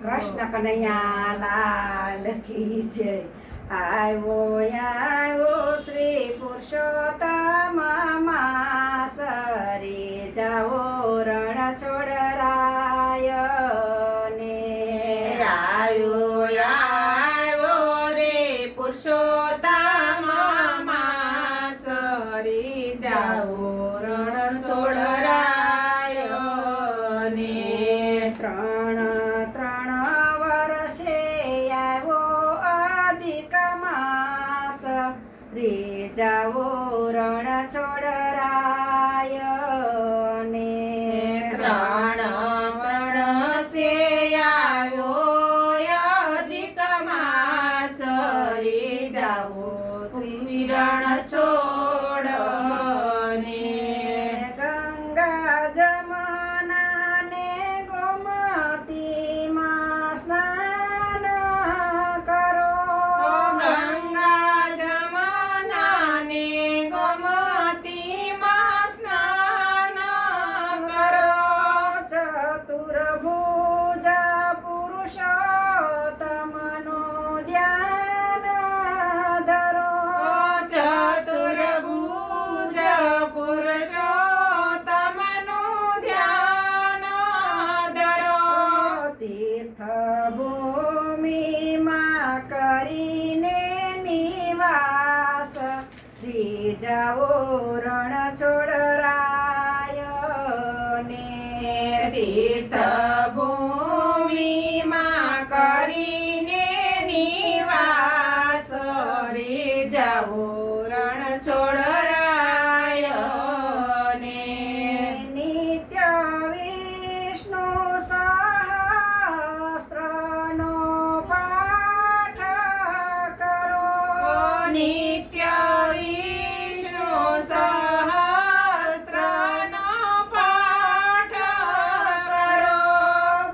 કૃષ્ણ કનૈયા લાલ કી જય. આવ્યો શ્રી પુરુષોત્તમ માસ રે જાઓ રણ છોડરાય ને. આવ્યો રે પુરુષોત્તમ માસ રે જાઓ રણ છોડરાય ને. ત્રણ વર્ષે આવ્યો અધિક માસ રે જાઓ રણ છોડરાય ને. ત્રણ વર્ષે આવ્યો અધિક માસ રે જાઓ શ્રી રણ છોડ ને. ગંગા જમના ને ગોમતીમાં સ્નાન કરો. ગંગા જમના ને ગોમતીમાં સ્નાન કરો. ચતુર્ભુજ પુરુષોત્તમનું ધ્યાન ધરો. ચતુર્ભુજ પુરુષોત્તમનું ધ્યાન ધરો. તીર્થ ભૂમિમાં કરીને નિવાસ રે જાઓ રણ છોડરાય ને. તીર્થ ભૂમિમાં કરીને નિવાસ રે જાઓ રણ છોડરાય ને. નિત્ય વિષ્ણુ સહસ્રનો પાઠ કરો. નિત્ય વિષ્ણુ સહસ્રનો પાઠ કરો.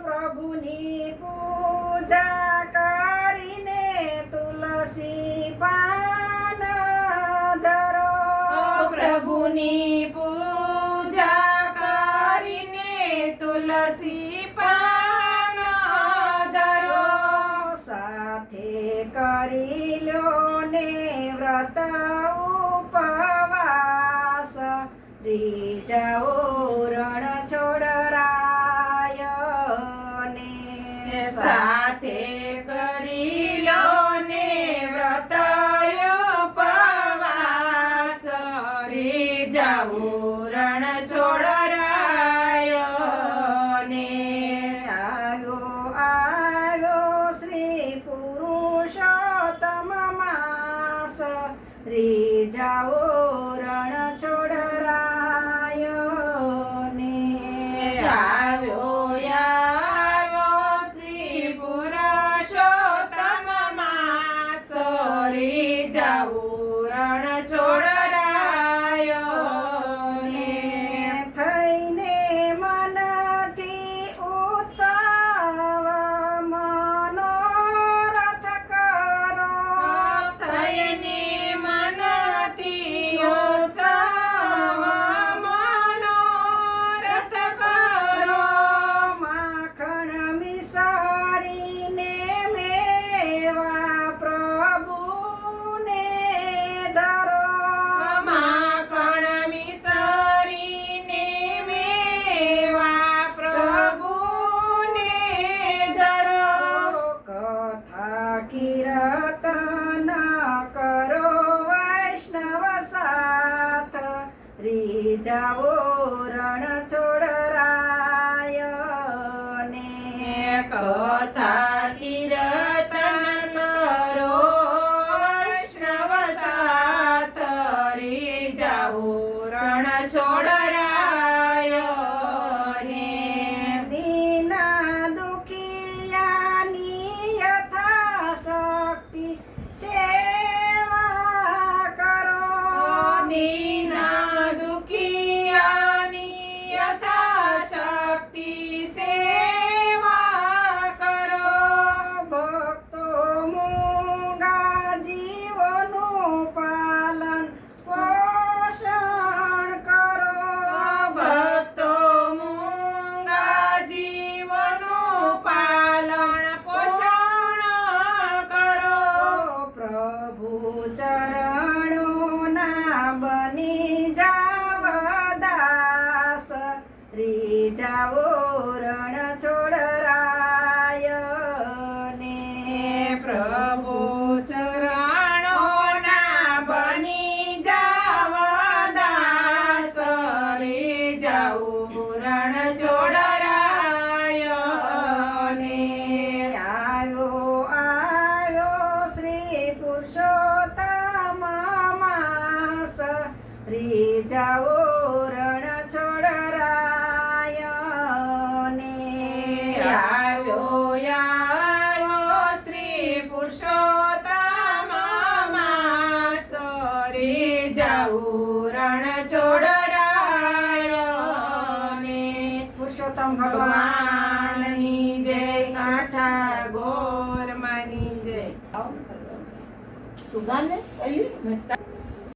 પ્રભુની પૂજા કરીને તુલસી પાન ધરો. પ્રભુની પૂજા કરીને તુલસી પાન ધરો. સાથે કરી લ્યો ને વ્રત ઉપવાસ રે જાઓ રણ છોડરાય ને. સાથે કરી લો ને વ્રત ઉપવાસ રે જાઓ રણ છોડરાય ને. આવ્યો શ્રી પુરુષોત્તમ માસ રે જાઓ રણ છોડરાય ને. આવ્યો શ્રી પુરુષોત્તમ માસ રે જાઓ રણ છોડરાય ને. થઈને મનથી ઉત્સવ મનોરથ કરો. થઈને મનથી ઉત્સવ મનોરથ કરો. માખણ મિસરીને મેવા પ્રભુને ધરો. માખણ મિસરીને મેવા પ્રભુને ધરો. કથા કીર્તન કરો વૈષ્ણવ સાથ રે જાઓ રણ છોડરાય ને. કથા કીર્તન કરો વૈષ્ણવ સાથ રે જાઓ રણ છોડરાય ને. દીન દુખિયાની યથાશક્તિ સેવા કરો. દીન દુખિયાની યથાશક્તિ સેવા તું ગાને મેં